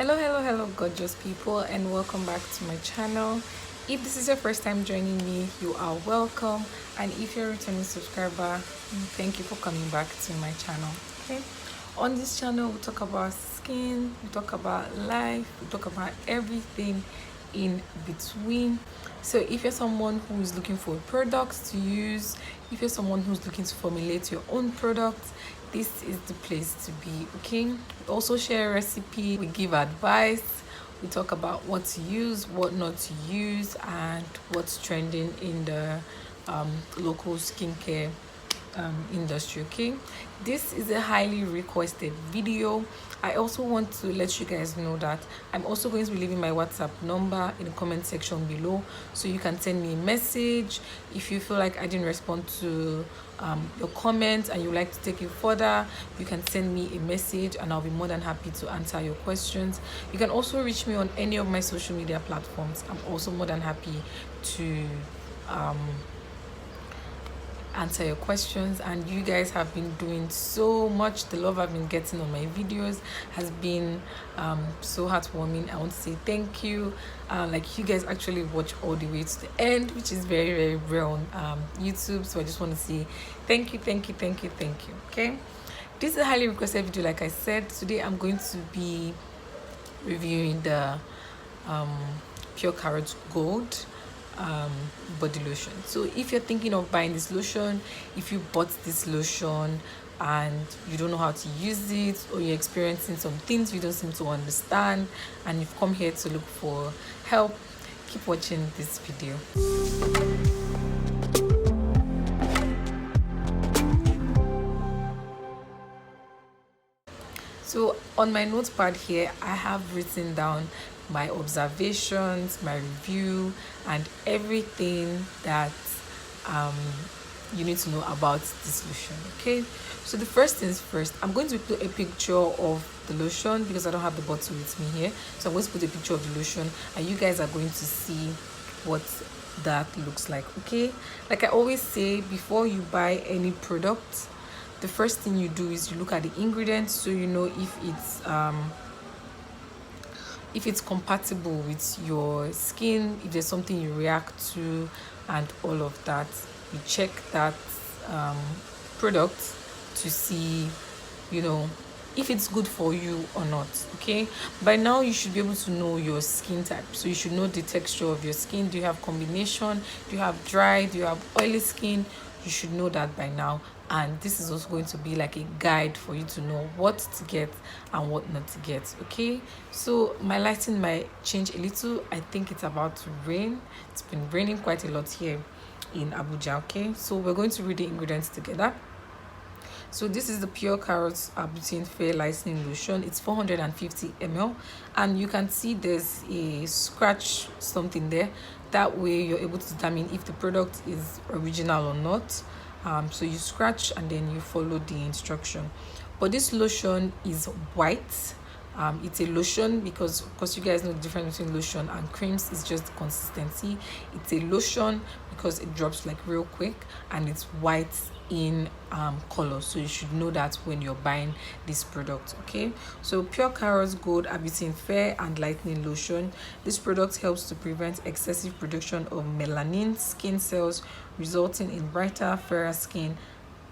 Hello, gorgeous people, and welcome back to my channel. If this is your first time joining me, you are welcome, and if you're a returning subscriber, thank you for coming back to my channel. Okay, on this channel, we talk about skin, we talk about life, we talk about everything in between. So if you're someone who is looking for products to use, if you're someone who's looking to formulate your own products, this is the place to be. Okay, we also share a recipe, we give advice, we talk about what to use, what not to use, and what's trending in the local skincare industry. Okay, this is a highly requested video. I also want to let you guys know that I'm also going to be leaving my WhatsApp number in the comment section below, so you can send me a message if you feel like I didn't respond to your comments and you'd like to take it further. You can send me a message and I'll be more than happy to answer your questions. You can also reach me on any of my social media platforms. I'm also more than happy to answer your questions, and you guys have been doing so much. The love I've been getting on my videos has been so heartwarming. I want to say thank you. Like, you guys actually watch all the way to the end, which is very, very rare on YouTube. So I just want to say thank you. Okay, this is a highly requested video. Like I said, today I'm going to be reviewing the Pure Carrot Gold body lotion. So if you're thinking of buying this lotion, if you bought this lotion and you don't know how to use it, or you're experiencing some things you don't seem to understand and you've come here to look for help, keep watching this video. So on my notepad here, I have written down my observations, my review, and everything that you need to know about this lotion. Okay, so the first things first, I'm going to put a picture of the lotion because I don't have the bottle with me here. So I'm going to put a picture of the lotion and you guys are going to see what that looks like. Okay, like I always say, before you buy any product, the first thing you do is you look at the ingredients, so you know if it's compatible with your skin, if there's something you react to, and all of that. You check that product to see, you know, if it's good for you or not. Okay, by now you should be able to know your skin type, so you should know the texture of your skin. Do you have combination? Do you have dry? Do you have oily skin? You should know that by now, and this is also going to be like a guide for you to know what to get and what not to get. Okay, so my lighting might change a little. I think it's about to rain. It's been raining quite a lot here in Abuja. Okay, so we're going to read the ingredients together. So this is the Pure Carrot Butane Fair Lightening Lotion. It's 450 ml, and you can see there's a scratch something there. That way you're able to determine if the product is original or not. So you scratch and then you follow the instruction. But this lotion is white. It's a lotion because, of course, you guys know the difference between lotion and creams is just the consistency. It's a lotion because it drops like real quick, and it's white in color, so you should know that when you're buying this product. Okay, so Pure Carrot Gold Butane Fair and Lightening Lotion. This product helps to prevent excessive production of melanin skin cells, resulting in brighter, fairer skin.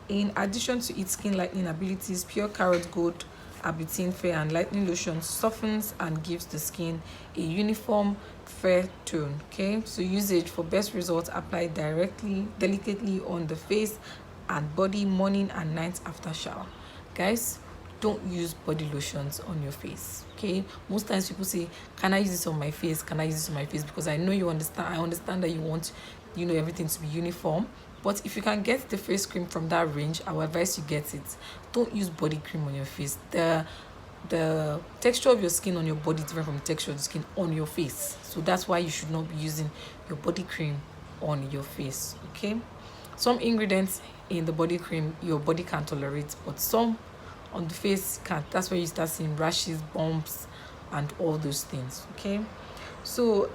In addition to its skin lightening abilities, Pure Carrot Gold Butane Fair and Lightening Lotion softens and gives the skin a uniform fair tone. Okay, so usage: for best results, apply delicately on the face and body morning and night after shower. Guys, don't use body lotions on your face. Okay, most times people say, can I use this on my face? Can I use this on my face? Because I know you understand. I understand that you want, you know, everything to be uniform. But if you can get the face cream from that range, I would advise you get it. Don't use body cream on your face. The texture of your skin on your body is different from the texture of the skin on your face. So that's why you should not be using your body cream on your face. Okay, some ingredients in the body cream your body can tolerate, but some on the face can't. That's where you start seeing rashes, bumps, and all those things. Okay, so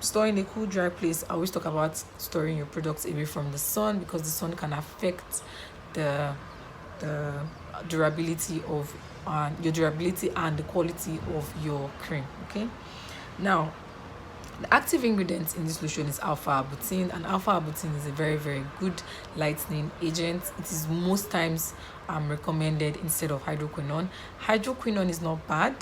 store in a cool, dry place. I always talk about storing your products away from the sun, because the sun can affect the durability of your durability and the quality of your cream. Okay, now the active ingredient in this lotion is alpha arbutin, and alpha arbutin is a very, very good lightening agent. It is most times recommended instead of hydroquinone. Hydroquinone is not bad,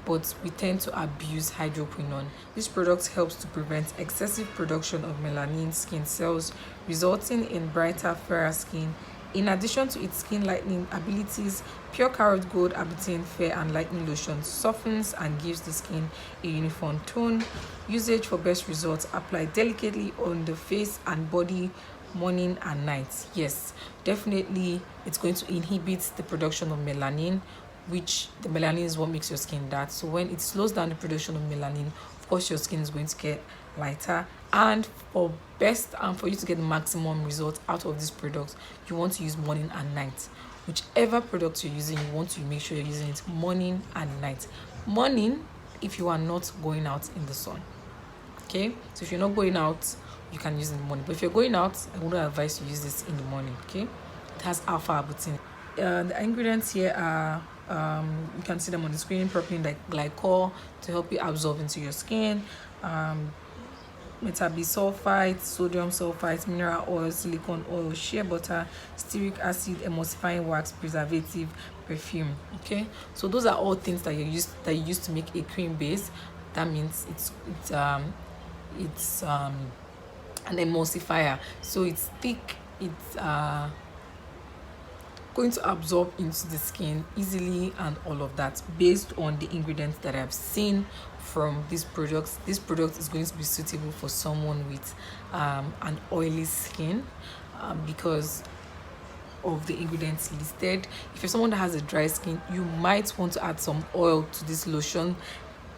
but we tend to abuse hydroquinone. This product helps to prevent excessive production of melanin skin cells, resulting in brighter, fairer skin. In addition to its skin lightening abilities, Pure Carrot Gold Arbutin Fair and Lightening Lotion softens and gives the skin a uniform tone. Usage for best results: apply delicately on the face and body morning and night. Yes, definitely it's going to inhibit the production of melanin, which the melanin is what makes your skin dark. So when it slows down the production of melanin, of course your skin is going to get lighter. And for you to get the maximum result out of this product, you want to use morning and night. Whichever product you're using, you want to make sure you're using it morning and night. Morning if you are not going out in the sun. Okay, so if you're not going out, you can use it in the morning, but if you're going out, I wouldn't advise you use this in the morning. Okay, it has alpha arbutin. The ingredients here are you can see them on the screen: propylene glycol to help you absorb into your skin, metabisulfite, sodium sulfite, mineral oil, silicone oil, shea butter, stearic acid, emulsifying wax, preservative, perfume. Okay, so those are all things that you use to make a cream base. That means it's an emulsifier, so it's thick, it's going to absorb into the skin easily and all of that. Based on the ingredients that I've seen from these products, this product is going to be suitable for someone with an oily skin because of the ingredients listed. If you're someone that has a dry skin, you might want to add some oil to this lotion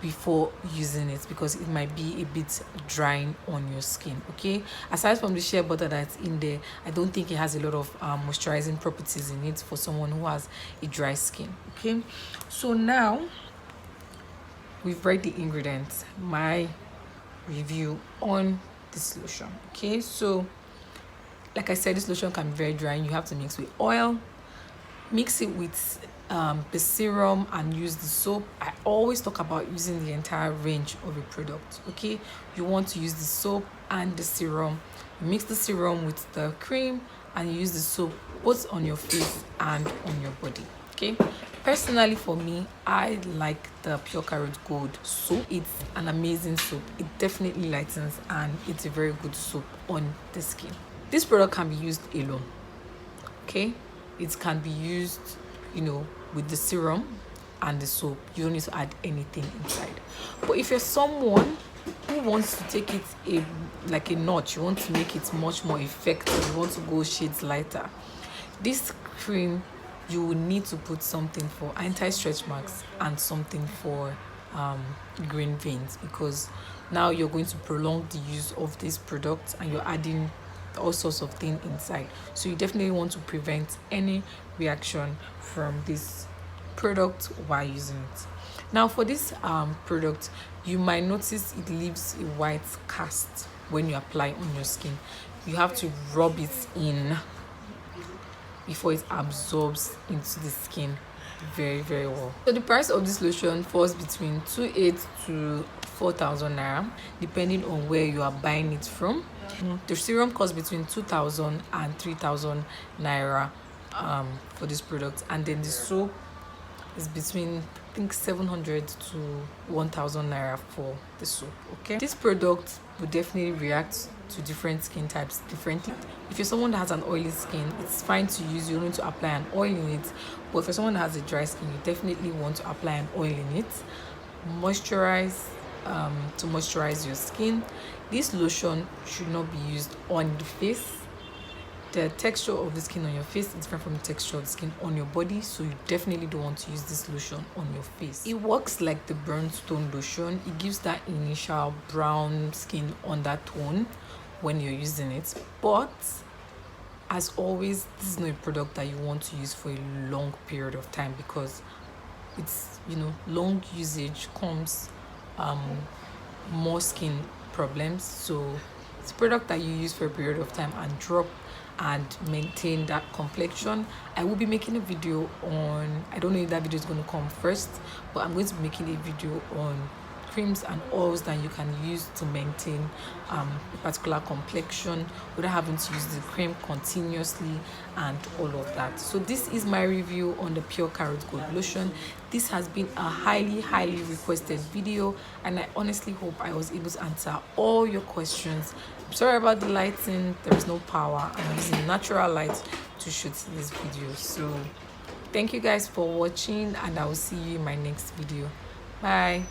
before using it because it might be a bit drying on your skin. Okay, aside from the shea butter that's in there, I don't think it has a lot of moisturizing properties in it for someone who has a dry skin. Okay, so now we've read the ingredients, my review on this lotion. Okay, so like I said, this lotion can be very dry. You have to mix with oil, mix it with the serum, and use the soap. I always talk about using the entire range of a product. Okay, you want to use the soap and the serum. You mix the serum with the cream and you use the soap both on your face and on your body. Okay, personally for me, I like the Pure Carrot Gold soap. It's an amazing soap. It definitely lightens and it's a very good soap on the skin. This product can be used alone. Okay, it can be used with the serum and the soap. You don't need to add anything inside. But if you're someone who wants to take it like a notch, you want to make it much more effective, you want to go shades lighter, this cream, you will need to put something for anti-stretch marks and something for green veins, because now you're going to prolong the use of this product and you're adding all sorts of things inside. So you definitely want to prevent any reaction from this product while using it. Now for this product, you might notice it leaves a white cast when you apply on your skin. You have to rub it in before it absorbs into the skin very, very well. So the price of this lotion falls between 2,800 to 4,000 naira, depending on where you are buying it from. The serum costs between 2,000 and 3,000 naira for this product, and then the soap is between, I think, 700 to 1,000 naira for the soap. Okay, this product will definitely react to different skin types differently. If you're someone that has an oily skin, it's fine to use, you don't need to apply an oil in it. But if you're someone that has a dry skin, you definitely want to apply an oil in it. Moisturize to moisturize your skin. This lotion should not be used on the face. The texture of the skin on your face is different from the texture of the skin on your body, so you definitely don't want to use this lotion on your face. It works like the Burnstone lotion. It gives that initial brown skin undertone when you're using it, but as always, this is not a product that you want to use for a long period of time, because it's long usage comes more skin problems. So it's a product that you use for a period of time and drop and maintain that complexion. I will be making a video on, I don't know if that video is going to come first, but I'm going to be making a video on creams and oils that you can use to maintain a particular complexion without having to use the cream continuously and all of that. So this is my review on the Pure Carrot Gold lotion. This has been a highly requested video, and I honestly hope I was able to answer all your questions. I'm sorry about the lighting, there is no power. I'm using natural light to shoot this video. So thank you guys for watching, and I will see you in my next video. Bye.